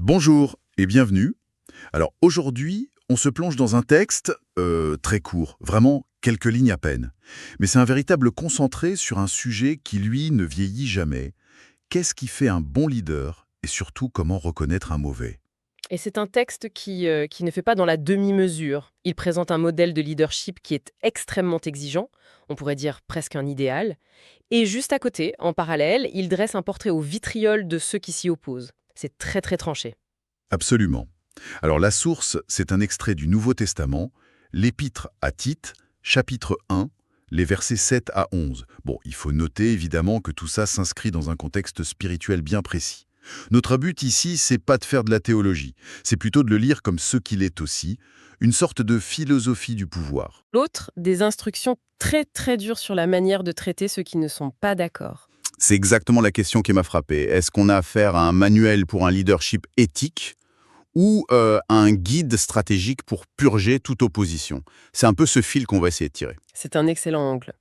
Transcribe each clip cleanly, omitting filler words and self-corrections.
Bonjour et bienvenue. Alors aujourd'hui, on se plonge dans un texte très court, vraiment quelques lignes à peine. Mais c'est un véritable concentré sur un sujet qui, lui, ne vieillit jamais. Qu'est-ce qui fait un bon leader et surtout comment reconnaître un mauvais? Et c'est un texte qui ne fait pas dans la demi-mesure. Il présente un modèle de leadership qui est extrêmement exigeant, on pourrait dire presque un idéal. Et juste à côté, en parallèle, il dresse un portrait au vitriol de ceux qui s'y opposent. C'est très très tranché. Absolument. Alors la source, c'est un extrait du Nouveau Testament, l'Épître à Tite, chapitre 1, les versets 7 à 11. Bon, il faut noter évidemment que tout ça s'inscrit dans un contexte spirituel bien précis. Notre but ici, c'est pas de faire de la théologie, c'est plutôt de le lire comme ce qu'il est aussi, une sorte de philosophie du pouvoir. L'autre, des instructions très très dures sur la manière de traiter ceux qui ne sont pas d'accord. C'est exactement la question qui m'a frappé. Est-ce qu'on a affaire à un manuel pour un leadership éthique ou un guide stratégique pour purger toute opposition? C'est un peu ce fil qu'on va essayer de tirer. C'est un excellent angle.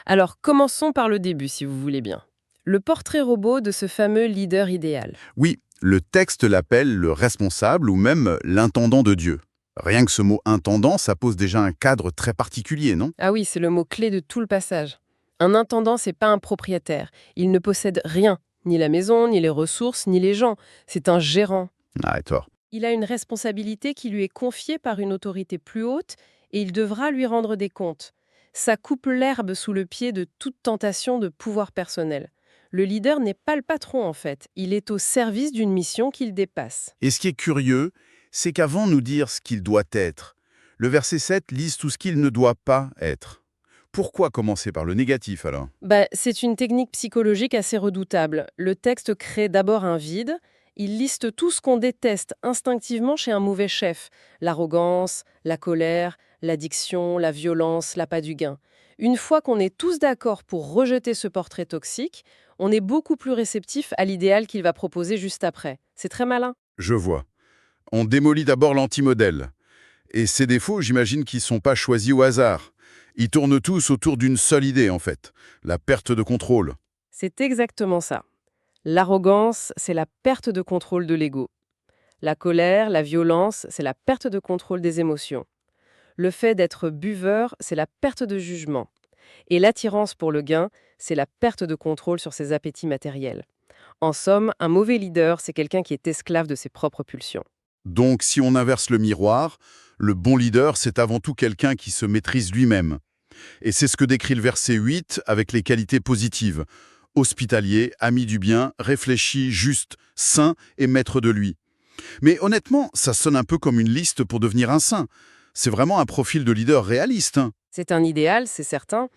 Alors commençons par le début si vous voulez bien. Le portrait robot de ce fameux leader idéal. Oui, le texte l'appelle le responsable ou même l'intendant de Dieu. Rien que ce mot intendant, ça pose déjà un cadre très particulier, non? Ah oui, c'est le mot-clé de tout le passage. Un intendant, c'est pas un propriétaire. Il ne possède rien, ni la maison, ni les ressources, ni les gens. C'est un gérant. Ah, et tort. Il a une responsabilité qui lui est confiée par une autorité plus haute et il devra lui rendre des comptes. Ça coupe l'herbe sous le pied de toute tentation de pouvoir personnel. Le leader n'est pas le patron en fait, il est au service d'une mission qu'il dépasse. Et ce qui est curieux, c'est qu'avant de nous dire ce qu'il doit être, le verset 7 lise tout ce qu'il ne doit pas être. Pourquoi commencer par le négatif alors? C'est une technique psychologique assez redoutable. Le texte crée d'abord un vide. Il liste tout ce qu'on déteste instinctivement chez un mauvais chef. L'arrogance, la colère, l'addiction, la violence, l'appât du gain. Une fois qu'on est tous d'accord pour rejeter ce portrait toxique, on est beaucoup plus réceptif à l'idéal qu'il va proposer juste après. C'est très malin. Je vois. On démolit d'abord l'antimodèle. Et ces défauts, j'imagine qu'ils ne sont pas choisis au hasard. Ils tournent tous autour d'une seule idée, en fait, la perte de contrôle. C'est exactement ça. L'arrogance, c'est la perte de contrôle de l'ego. La colère, la violence, c'est la perte de contrôle des émotions. Le fait d'être buveur, c'est la perte de jugement. Et l'attirance pour le gain, c'est la perte de contrôle sur ses appétits matériels. En somme, un mauvais leader, c'est quelqu'un qui est esclave de ses propres pulsions. Donc, si on inverse le miroir, le bon leader, c'est avant tout quelqu'un qui se maîtrise lui-même. Et c'est ce que décrit le verset 8 avec les qualités positives. Hospitalier, ami du bien, réfléchi, juste, saint et maître de lui. Mais honnêtement, ça sonne un peu comme une liste pour devenir un saint. C'est vraiment un profil de leader réaliste, hein. C'est un idéal, c'est certain,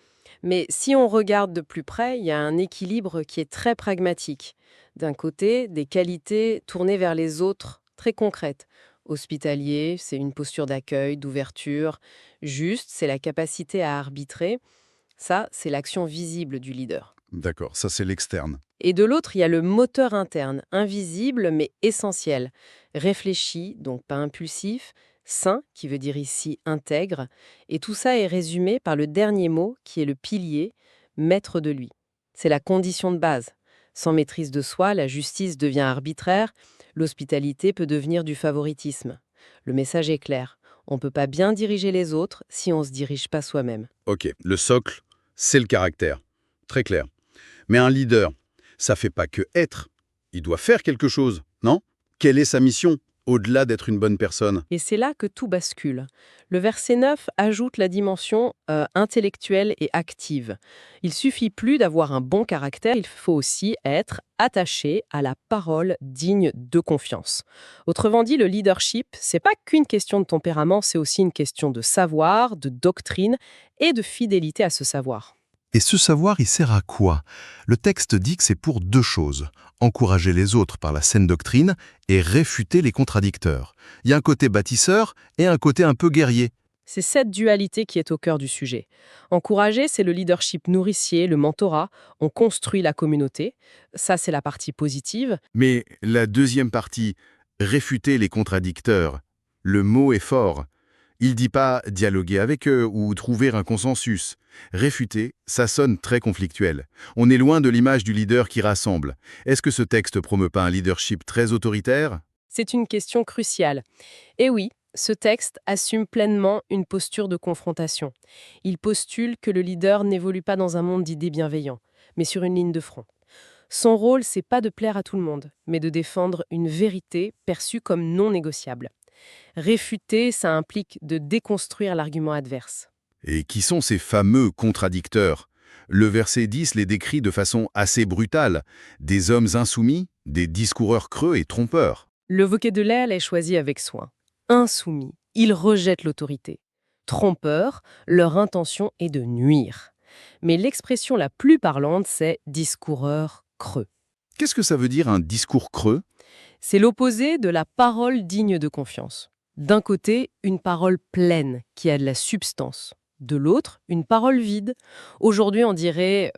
mais si on regarde de plus près, il y a un équilibre qui est très pragmatique. D'un côté, des qualités tournées vers les autres, très concrètes. Hospitalier, c'est une posture d'accueil, d'ouverture. Juste, c'est la capacité à arbitrer. Ça, c'est l'action visible du leader. D'accord, ça c'est l'externe. Et de l'autre, il y a le moteur interne, invisible mais essentiel. Réfléchi, donc pas impulsif, sain, qui veut dire ici intègre, et tout ça est résumé par le dernier mot, qui est le pilier, maître de lui. C'est la condition de base. Sans maîtrise de soi, la justice devient arbitraire, l'hospitalité peut devenir du favoritisme. Le message est clair. On ne peut pas bien diriger les autres si on ne se dirige pas soi-même. Ok, le socle, c'est le caractère. Très clair. Mais un leader, ça fait pas que être. Il doit faire quelque chose, non? Quelle est sa mission, au-delà d'être une bonne personne? Et c'est là que tout bascule. Le verset 9 ajoute la dimension intellectuelle et active. Il suffit plus d'avoir un bon caractère, il faut aussi être attaché à la parole digne de confiance. Autrement dit, le leadership, c'est pas qu'une question de tempérament, c'est aussi une question de savoir, de doctrine et de fidélité à ce savoir. Et ce savoir, il sert à quoi? Le texte dit que c'est pour deux choses. Encourager les autres par la saine doctrine et réfuter les contradicteurs. Il y a un côté bâtisseur et un côté un peu guerrier. C'est cette dualité qui est au cœur du sujet. Encourager, c'est le leadership nourricier, le mentorat. On construit la communauté. Ça, c'est la partie positive. Mais la deuxième partie, réfuter les contradicteurs, le mot est fort. Il dit pas dialoguer avec eux ou trouver un consensus. Réfuter, ça sonne très conflictuel. On est loin de l'image du leader qui rassemble. Est-ce que ce texte promeut pas un leadership très autoritaire? C'est une question cruciale. Et oui, ce texte assume pleinement une posture de confrontation. Il postule que le leader n'évolue pas dans un monde d'idées bienveillants, mais sur une ligne de front. Son rôle, c'est pas de plaire à tout le monde, mais de défendre une vérité perçue comme non négociable. Réfuter, ça implique de déconstruire l'argument adverse. Et qui sont ces fameux contradicteurs? Le verset 10 les décrit de façon assez brutale. Des hommes insoumis, des discoureurs creux et trompeurs. Le vocabulaire est choisi avec soin. Insoumis, ils rejettent l'autorité. Trompeurs, leur intention est de nuire. Mais l'expression la plus parlante, c'est discoureur creux. Qu'est-ce que ça veut dire un discours creux? C'est l'opposé de la parole digne de confiance. D'un côté, une parole pleine, qui a de la substance. De l'autre, une parole vide. Aujourd'hui, on dirait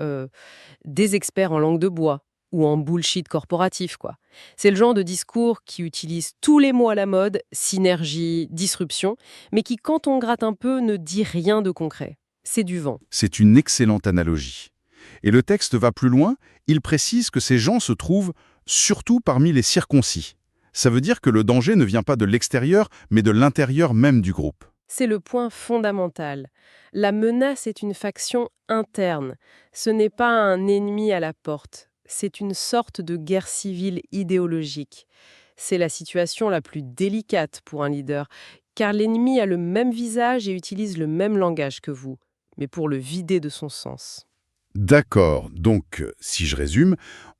des experts en langue de bois ou en bullshit corporatif, quoi. C'est le genre de discours qui utilise tous les mots à la mode, synergie, disruption, mais qui, quand on gratte un peu, ne dit rien de concret. C'est du vent. C'est une excellente analogie. Et le texte va plus loin, il précise que ces gens se trouvent surtout parmi les circoncis. Ça veut dire que le danger ne vient pas de l'extérieur, mais de l'intérieur même du groupe. C'est le point fondamental. La menace est une faction interne. Ce n'est pas un ennemi à la porte. C'est une sorte de guerre civile idéologique. C'est la situation la plus délicate pour un leader, car l'ennemi a le même visage et utilise le même langage que vous, mais pour le vider de son sens. D'accord, donc, si je résume,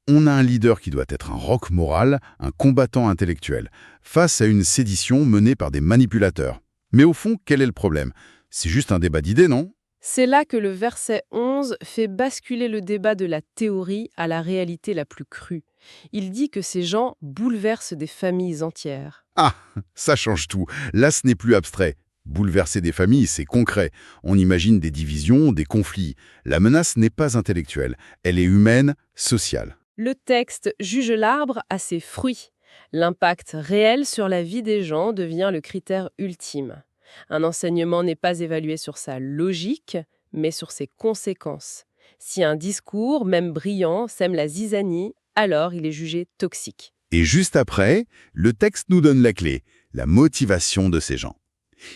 on a un leader qui doit être un roc moral, un combattant intellectuel, face à une sédition menée par des manipulateurs. Mais au fond, quel est le problème? C'est juste un débat d'idées, non? C'est là que le verset 11 fait basculer le débat de la théorie à la réalité la plus crue. Il dit que ces gens bouleversent des familles entières. Ah, ça change tout. Là, ce n'est plus abstrait. Bouleverser des familles, c'est concret. On imagine des divisions, des conflits. La menace n'est pas intellectuelle. Elle est humaine, sociale. Le texte juge l'arbre à ses fruits. L'impact réel sur la vie des gens devient le critère ultime. Un enseignement n'est pas évalué sur sa logique, mais sur ses conséquences. Si un discours, même brillant, sème la zizanie, alors il est jugé toxique. Et juste après, le texte nous donne la clé, la motivation de ces gens.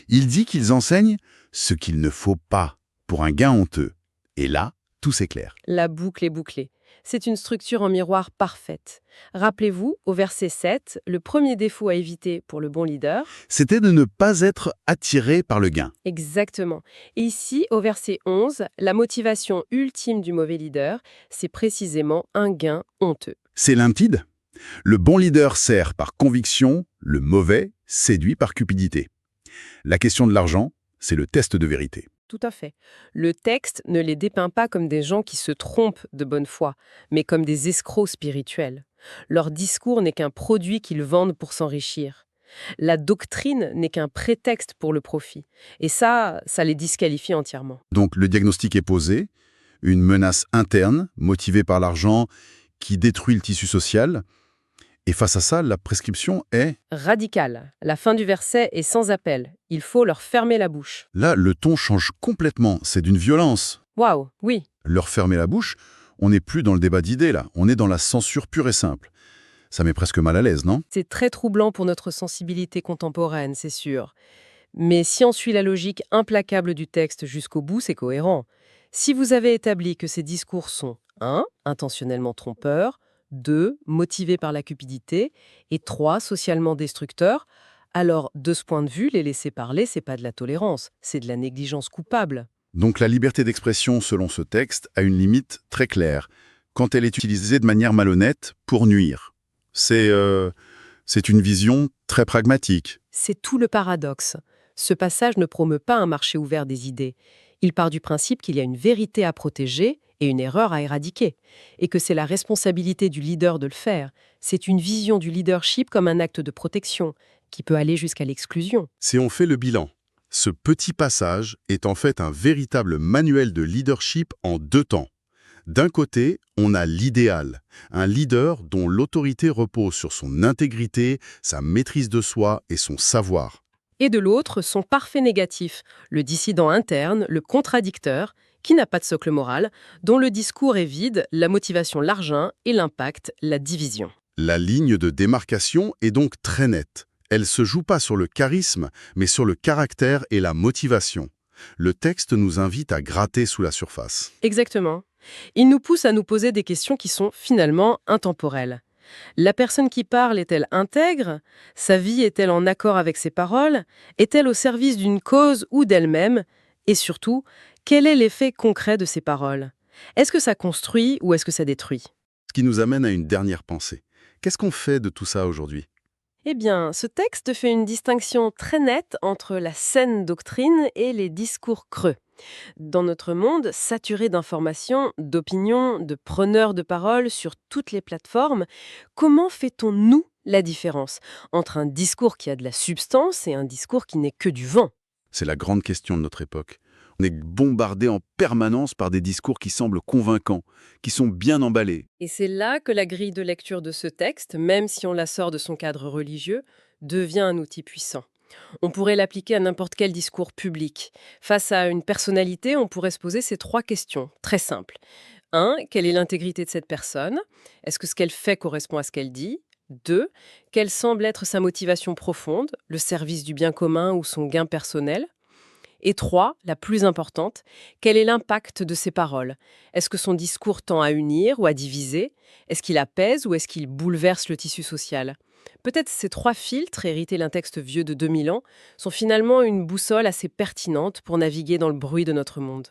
Il dit qu'ils enseignent ce qu'il ne faut pas pour un gain honteux. Et là, tout s'éclaire. La boucle est bouclée. C'est une structure en miroir parfaite. Rappelez-vous, au verset 7, le premier défaut à éviter pour le bon leader. C'était de ne pas être attiré par le gain. Exactement. Et ici, au verset 11, la motivation ultime du mauvais leader, c'est précisément un gain honteux. C'est limpide. Le bon leader sert par conviction, le mauvais séduit par cupidité. La question de l'argent, c'est le test de vérité. Tout à fait. Le texte ne les dépeint pas comme des gens qui se trompent de bonne foi, mais comme des escrocs spirituels. Leur discours n'est qu'un produit qu'ils vendent pour s'enrichir. La doctrine n'est qu'un prétexte pour le profit. Et ça les disqualifie entièrement. Donc le diagnostic est posé, une menace interne, motivée par l'argent, qui détruit le tissu social. Et face à ça, la prescription est... Radicale. La fin du verset est sans appel. Il faut leur fermer la bouche. Là, le ton change complètement. C'est d'une violence. Waouh, oui. Leur fermer la bouche, on n'est plus dans le débat d'idées, là. On est dans la censure pure et simple. Ça met presque mal à l'aise, non? C'est très troublant pour notre sensibilité contemporaine, c'est sûr. Mais si on suit la logique implacable du texte jusqu'au bout, c'est cohérent. Si vous avez établi que ces discours sont 1. Intentionnellement trompeurs, 2. Motivés par la cupidité, et 3. Socialement destructeurs, alors, de ce point de vue, les laisser parler, c'est pas de la tolérance, c'est de la négligence coupable. Donc la liberté d'expression, selon ce texte, a une limite très claire, quand elle est utilisée de manière malhonnête pour nuire. C'est une vision très pragmatique. C'est tout le paradoxe. Ce passage ne promeut pas un marché ouvert des idées. Il part du principe qu'il y a une vérité à protéger et une erreur à éradiquer, et que c'est la responsabilité du leader de le faire. C'est une vision du leadership comme un acte de protection, qui peut aller jusqu'à l'exclusion. Si on fait le bilan, ce petit passage est en fait un véritable manuel de leadership en 2 temps. D'un côté, on a l'idéal, un leader dont l'autorité repose sur son intégrité, sa maîtrise de soi et son savoir. Et de l'autre, son parfait négatif, le dissident interne, le contradicteur, qui n'a pas de socle moral, dont le discours est vide, la motivation l'argent et l'impact, la division. La ligne de démarcation est donc très nette. Elle se joue pas sur le charisme, mais sur le caractère et la motivation. Le texte nous invite à gratter sous la surface. Exactement. Il nous pousse à nous poser des questions qui sont finalement intemporelles. La personne qui parle est-elle intègre? Sa vie est-elle en accord avec ses paroles? Est-elle au service d'une cause ou d'elle-même? Et surtout, quel est l'effet concret de ses paroles? Est-ce que ça construit ou est-ce que ça détruit? Ce qui nous amène à une dernière pensée. Qu'est-ce qu'on fait de tout ça aujourd'hui? Eh bien, ce texte fait une distinction très nette entre la saine doctrine et les discours creux. Dans notre monde, saturé d'informations, d'opinions, de preneurs de parole sur toutes les plateformes, comment fait-on, nous, la différence entre un discours qui a de la substance et un discours qui n'est que du vent? C'est la grande question de notre époque. On est bombardé en permanence par des discours qui semblent convaincants, qui sont bien emballés. Et c'est là que la grille de lecture de ce texte, même si on la sort de son cadre religieux, devient un outil puissant. On pourrait l'appliquer à n'importe quel discours public. Face à une personnalité, on pourrait se poser ces 3 questions, très simples. 1. Quelle est l'intégrité de cette personne? Est-ce que ce qu'elle fait correspond à ce qu'elle dit? 2. Quelle semble être sa motivation profonde, le service du bien commun ou son gain personnel? Et 3, la plus importante, quel est l'impact de ses paroles? Est-ce que son discours tend à unir ou à diviser? Est-ce qu'il apaise ou est-ce qu'il bouleverse le tissu social? Peut-être ces 3 filtres, hérités d'un texte vieux de 2000 ans, sont finalement une boussole assez pertinente pour naviguer dans le bruit de notre monde.